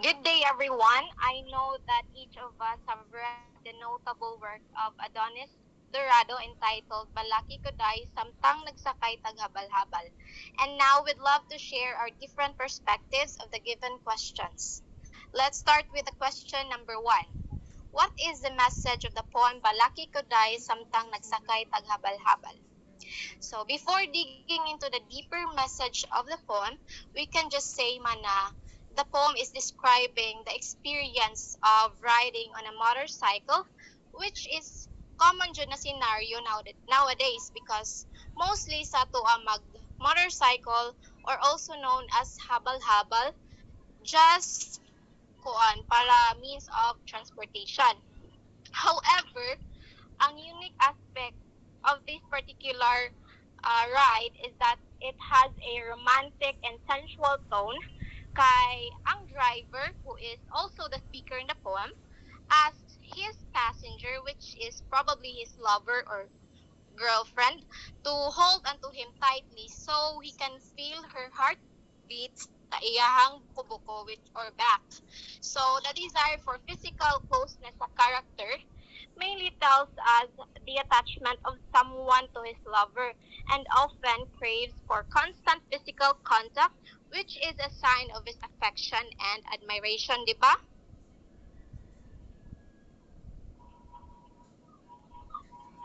Good day, everyone. I know that each of us have read the notable work of Adonis Dorado entitled Balaki Samtang Nagsakay habal-habal. And now we'd love to share our different perspectives of the given questions. Let's start with the question number one. What is the message of the poem Balaki Samtang Nagsakay habal-habal? So before digging into the deeper message of the poem, we can just say mana the poem is describing the experience of riding on a motorcycle, which is common dyan na scenario nowadays because mostly sa tuwa mag motorcycle or also known as habal-habal just kuan para means of transportation. However, ang unique aspect of this particular ride is that it has a romantic and sensual tone kay ang driver, who is also the speaker in the poem, asks his passenger, which is probably his lover or girlfriend, to hold onto him tightly so he can feel her heartbeat sa iyahang buko-buko or back. So the desire for physical closeness sa character mainly tells us the attachment of someone to his lover and often craves for constant physical contact, which is a sign of his affection and admiration, di ba?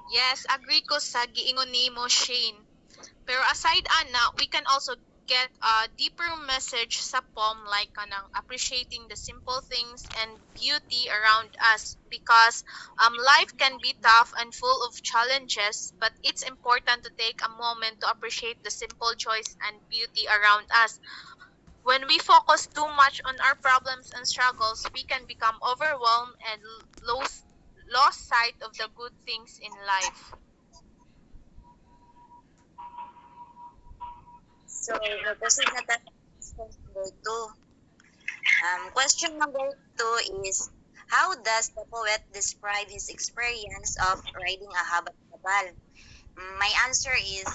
Yes, agree ko sa giingon nimo, Shane. Pero aside ana, we can also get a deeper message sa poem like kanang appreciating the simple things and beauty around us because life can be tough and full of challenges, but it's important to take a moment to appreciate the simple joys and beauty around us. When we focus too much on our problems and struggles, we can become overwhelmed and lost sight of the good things in life. So, proceed na tayo sa number two. Question number two is, how does the poet describe his experience of riding a habal-habal? My answer is,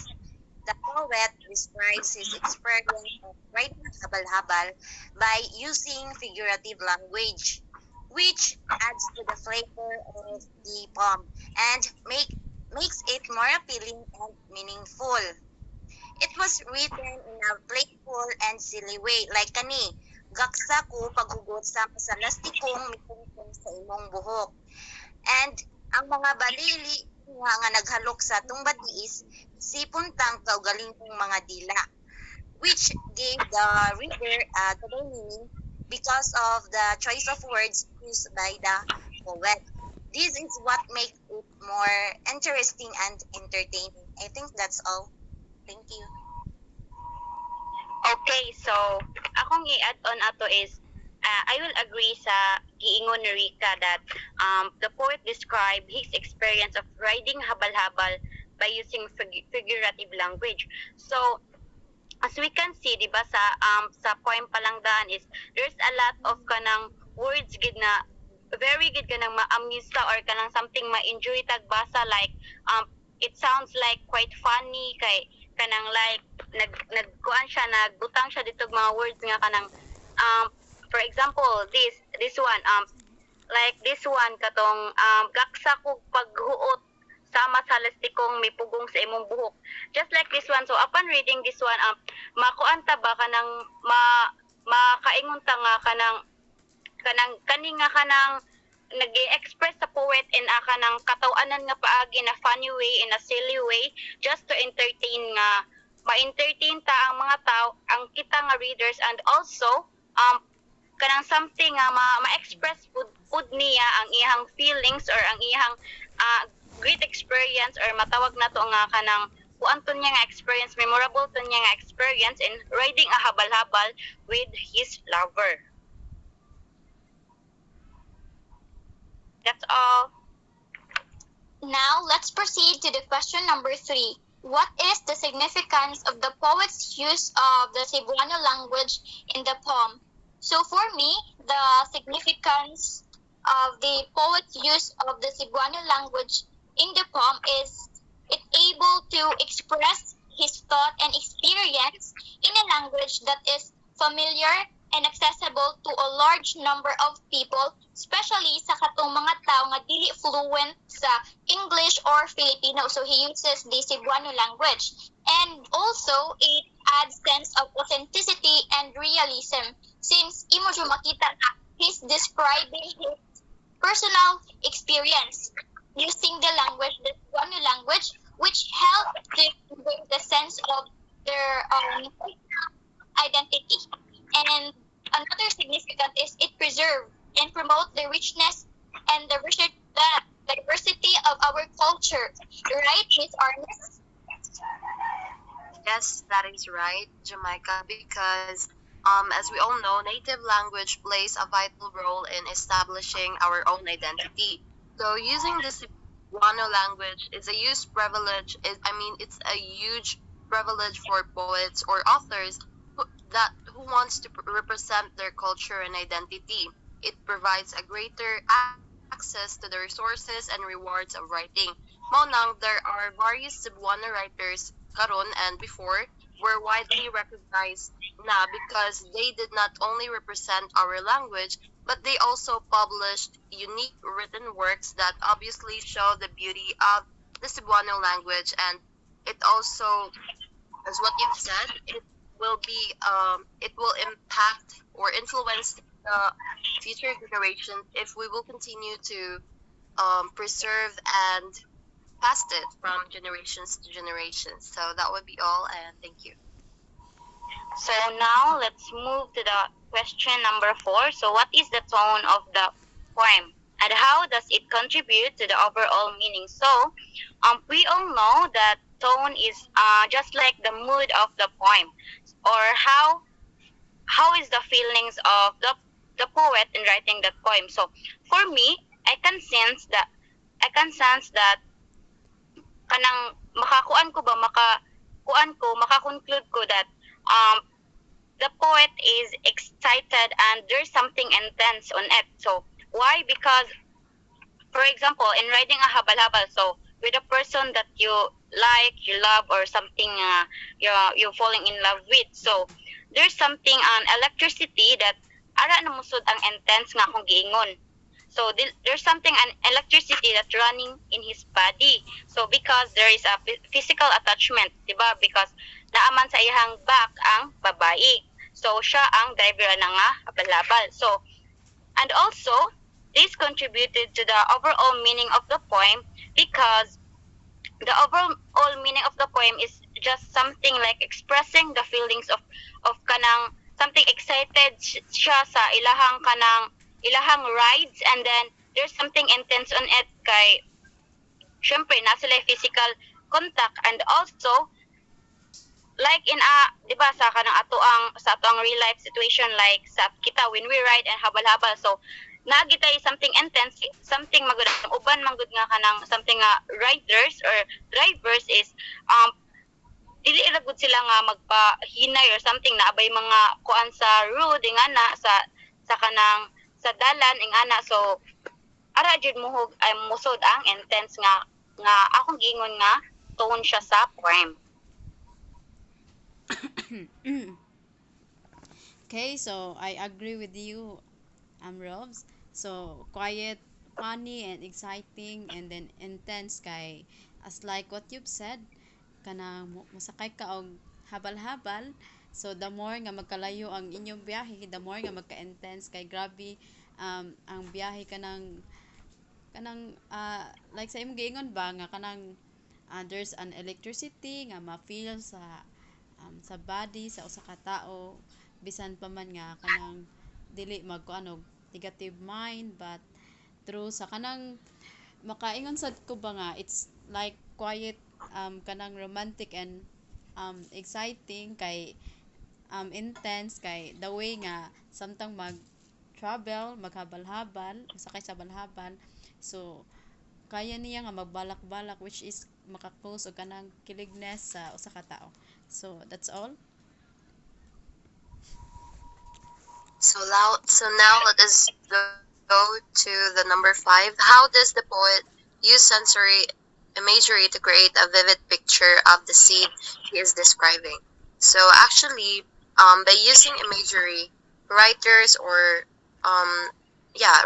the poet describes his experience of riding a habal-habal by using figurative language, which adds to the flavor of the poem and makes it more appealing and meaningful. It was written in a playful and silly way, like kani, gaksa ko paghugot sa lastikong mitungtong sa imong buhok. And ang mga balili nga naghalok sa tumbatiis, sipon tang kaugaling kong mga dila, which gave the reader the meaning because of the choice of words used by the poet. This is what makes it more interesting and entertaining. I think that's all. Thank you. Okay, so akong i-add on ato is I will agree sa giingon ni Rika that the poet described his experience of riding habal-habal by using figurative language. So as we can see, di ba, sa poem palangdaan is there's a lot of kanang words gid na very good kanang ma-amuse ka or kanang something ma-enjoy tagbasa like it sounds like quite funny kay kanang like nagkuan siya nagbutang siya dito mga words nga kanang for example this one like this one katong gaksa ko paghuot sama sa lastikong may pugong sa imong buhok, just like this one. So upon reading this one makuan ta ba kanang makaingon ta nga kanang kani nga kanang nag-express sa poet in a kanang katawanan nga paagi na funny way, in a silly way, just to entertain nga ma-entertain ta ang mga tao, ang kita nga readers, and also kanang something nga ma-express pud niya ang iyang feelings or ang iyang great experience or matawag na to nga kanang kuanton niya nga experience, memorable to niya nga experience in riding a habal-habal with his lover. That's all. Now, let's proceed to the question number 3. What is the significance of the poet's use of the Cebuano language in the poem? So for me, the significance of the poet's use of the Cebuano language in the poem is it able to express his thought and experience in a language that is familiar and accessible to a large number of people, especially sa katong mga tao nga dili fluent sa English or Filipino. So he uses the Cebuano language. And also, it adds sense of authenticity and realism since imo jud makita na he's describing his personal experience using the language, the Cebuano language, which helps to convey the sense of their identity. And another significant is it preserve and promote the richness and the diversity of our culture. Right, Miss Arnes? Yes, that is right, Jamaica, because as we all know, native language plays a vital role in establishing our own identity. So using the Cebuano language is a huge privilege. It's a huge privilege for poets or authors who wants to represent their culture and identity. It provides a greater access to the resources and rewards of writing. Maunang, there are various Cebuano writers karon and before were widely recognized na because they did not only represent our language, but they also published unique written works that obviously show the beauty of the Cebuano language. And it also, as what you've said, it will impact or influence the future generations if we will continue to preserve and pass it from generations to generations. So that would be all, and thank you. So now let's move to the question number 4. So what is the tone of the poem and how does it contribute to the overall meaning? So we all know that tone is just like the mood of the poem, or how is the feelings of the poet in writing that poem. So for me, I can sense that kanang makakonclude ko that the poet is excited and there's something intense on it. So why? Because for example, in writing a habal-habal, so with a person that you like, you love, or something you're falling in love with, so there's something an electricity that ara na musod ang intense nga akong giingon. So there's something an electricity that's running in his body. So because there is a physical attachment, diba? Because naaman sa iyang back ang babae. So siya ang driver na nga habal-habal. So and also this contributed to the overall meaning of the poem because the overall meaning of the poem is just something like expressing the feelings of kanang something excited siya sa ilahang rides, and then there's something intense on it kay syempre na sila physical contact, and also like in a di ba sa ato ang real life situation, like sa kita when we ride and habal-habal, so nagitay something intense, something magud uban manggud nga kanang something nga riders or drivers is dili ra gud sila nga magpahinay or something na abay mga kuan sa road ingana sa kanang sa dalan ingana. So ara jud muhog ay musod ang intense nga akong giingon nga tone siya sa poem. Okay, so I agree with you, Robs. So quiet, funny, and exciting, and then intense kay as like what you've said, kana masakay ka og habal-habal. So the more nga magkalayo ang inyong biyahe, the more nga magka-intense kay grabe ang biyahe kanang like sa imong giingon ba nga kanang there's an electricity nga ma-feel sa body sa usa ka tawo bisan pa man nga kanang dili magkuanog negative mind, but through sa kanang makaingon sad ko ba nga it's like quiet, kanang romantic and exciting kay intense kay the way nga samtang travel maghabal-habal sakay sa habal-habal, so kaya niya nga magbalak-balak which is maka-close og kanang kilignes sa usa ka tawo. So that's all. So now let us go to the number 5. How does the poet use sensory imagery to create a vivid picture of the scene he is describing? So actually, by using imagery, writers or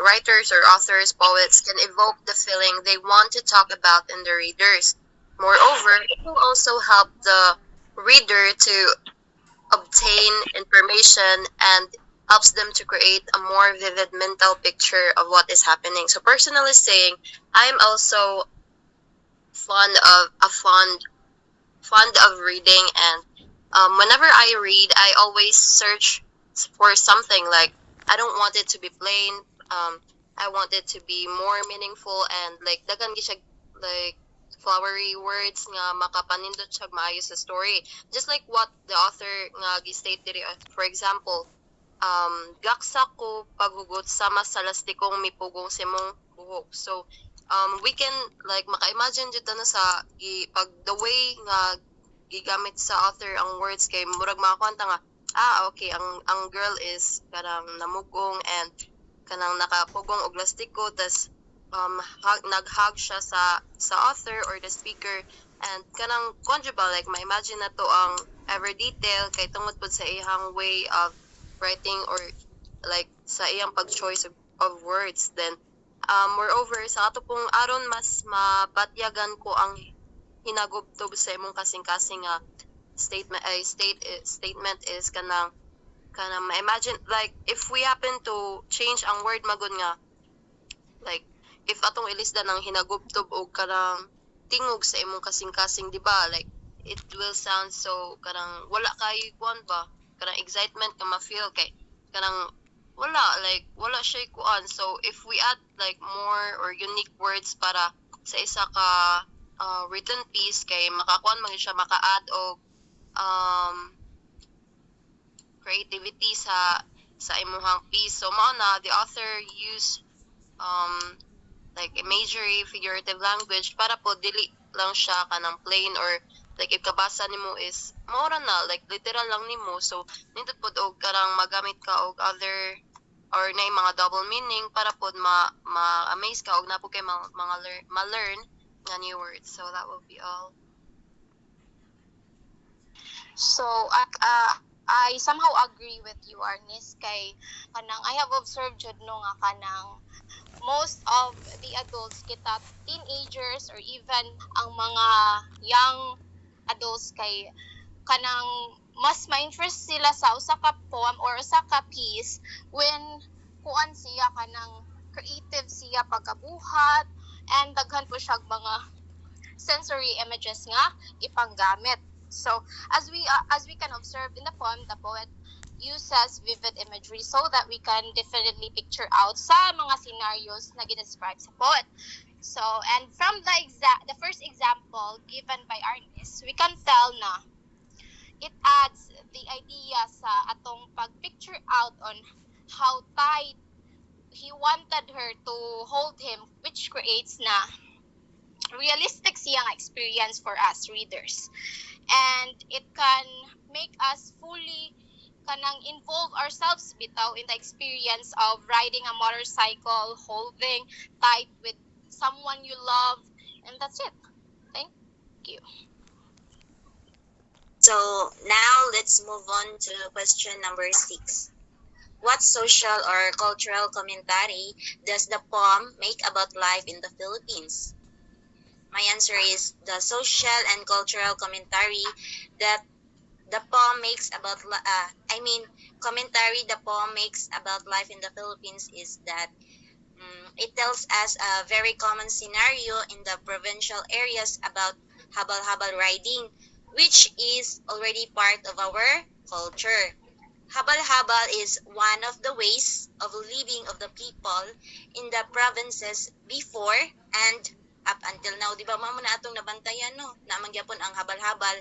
writers or authors, poets can evoke the feeling they want to talk about in the readers. Moreover, it will also help the reader to obtain information and helps them to create a more vivid mental picture of what is happening. So personally saying, I'm also fond of reading, and whenever I read, I always search for something. Like, I don't want it to be plain. I want it to be more meaningful, and like dagan siya, like flowery words nga makapanindot siya maayo sa story. Just like what the author nga gi-state diri, for example, gaksa ko paghugot sama sa lastikong mipugong simong buhok. So we can like maka-imagine jud na sa pag the way nga gigamit sa author ang words kay murag makakwanta nga okay, ang girl is kanang namugong and kanang nakapugong og lastiko, tas nag-hug siya sa author or the speaker, and kanang conjugal, like ma-imagine na to ang ever detail kay tungod pud sa iyang way of writing or like sa iyang pag-choice of words. Then moreover, sa ato pong aron mas mabatyagan ko ang hinagubtob sa imong kasing-kasing nga statement is kanang ma-imagine, like if we happen to change ang word magud nga, like if atong ilisda ng hinagubtob og kanang tingog sa imong kasing-kasing, di ba, like it will sound so kanang wala kay kuan ba, kanang excitement ka ma-feel kay kanang wala siya kuan. So if we add like more or unique words para sa isa ka written piece, kay makakuan man siya maka-add og creativity sa imuhang piece. So mao na the author use like imagery, figurative language para po dili lang siya kanang plain, or like if kabasa nimo is maura na like literal lang nimo. So nindot pod og karang magamit ka og other or na mga double meaning para pod ma-amaze ka og napo kay mga ma-learn nga new words. So that will be all. So, I somehow agree with you, Arnis, kay kanang I have observed jud no nga kanang most of the adults kita teenagers or even ang mga young adults kay kanang mas ma-interest sila sa usa ka poem or usa ka piece when kuan siya kanang creative siya pagkabuhat, and daghan po siya mga sensory images nga ipanggamit. So as we can observe in the poem, the poet uses vivid imagery so that we can definitely picture out sa mga scenarios na gidescribe sa poet. So, and from the first example given by Arnis, we can tell na it adds the idea sa atong pag-picture out on how tight he wanted her to hold him, which creates na realistic siyang experience for us readers. And it can make us fully kanang involve ourselves bitaw in the experience of riding a motorcycle, holding tight with someone you love, and that's it. Thank you. So now let's move on to question number 6. What social or cultural commentary does the poem make about life in the Philippines? My answer is the social and cultural commentary that the poem makes about commentary the poem makes about life in the Philippines is that it tells us a very common scenario in the provincial areas about habal-habal riding, which is already part of our culture. Habal-habal is one of the ways of living of the people in the provinces before and up until now. Di ba mamo na atong nabantayan no, na mangyapon ang habal-habal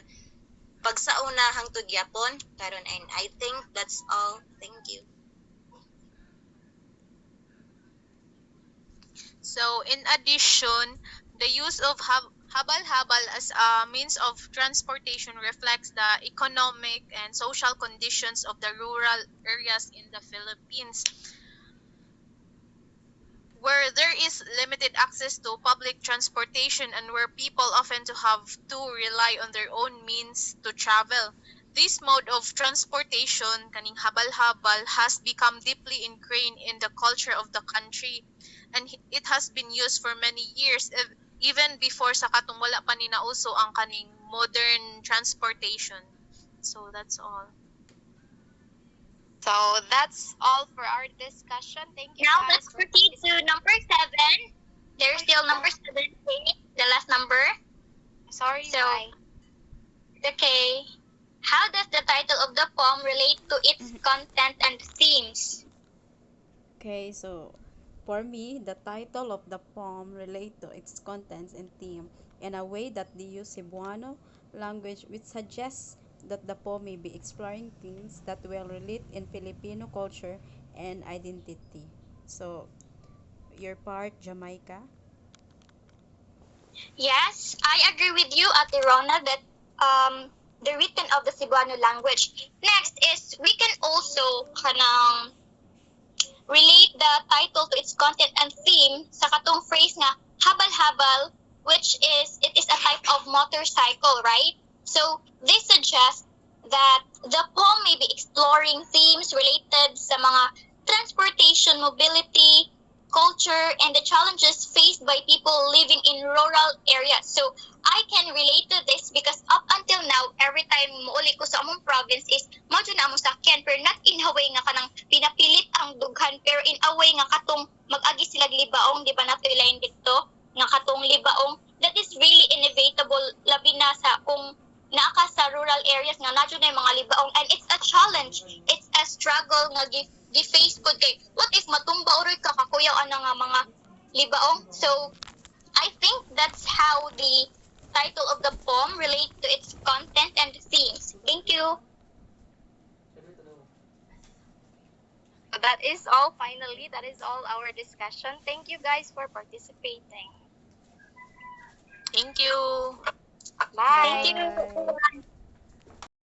pag sa una hangtod gyapon karon, and I think that's all. Thank you. So, in addition, the use of habal-habal as a means of transportation reflects the economic and social conditions of the rural areas in the Philippines, where there is limited access to public transportation and where people often have to rely on their own means to travel. this mode of transportation, kaning habal-habal, has become deeply ingrained in the culture of the country, and it has been used for many years, even before sa katong wala pa ni nauso ang kaning modern transportation. So that's all. So that's all for our discussion. Thank you Now guys let's for proceed to participating. number 7. There's still number 7, the last number. Sorry, So- Mai. Okay. How does the title of the poem relate to its content and themes? Okay, so for me, the title of the poem relate to its contents and theme in a way that they use Cebuano language, which suggests that the poem may be exploring things that will relate in Filipino culture and identity. So, your part, Jamaica? Yes, I agree with you, Ate Rona, that the written of the Cebuano language. Next is we can also kanang relate the title to its content and theme sa katong phrase nga habal-habal, which is it is a type of motorcycle, right? So this suggests that the poem may be exploring themes related sa mga transportation, mobility, culture, and the challenges faced by people living in rural areas. So I can relate to this because up until now, every time muuli ko sa among province is medyo na among sakyan, pero not in a way nga kanang pinapilit ang dughan, pero in a way nga katong mag-agi sila libaong, di ba nato ilain dito, nga katong libaong, that is really inevitable, labi na sa kung naaka sa rural areas nga nadyo na yung mga libaong, and it's a challenge, it's a struggle nga gi-face pod kay what if matumba oroy ka kakuyaw ana nga mga libaong. So I think that's how the title of the poem relate to its content and themes. Thank you. That is all. Finally, that is all our discussion. Thank you guys for participating. Thank you. Bye. Thank you, everyone.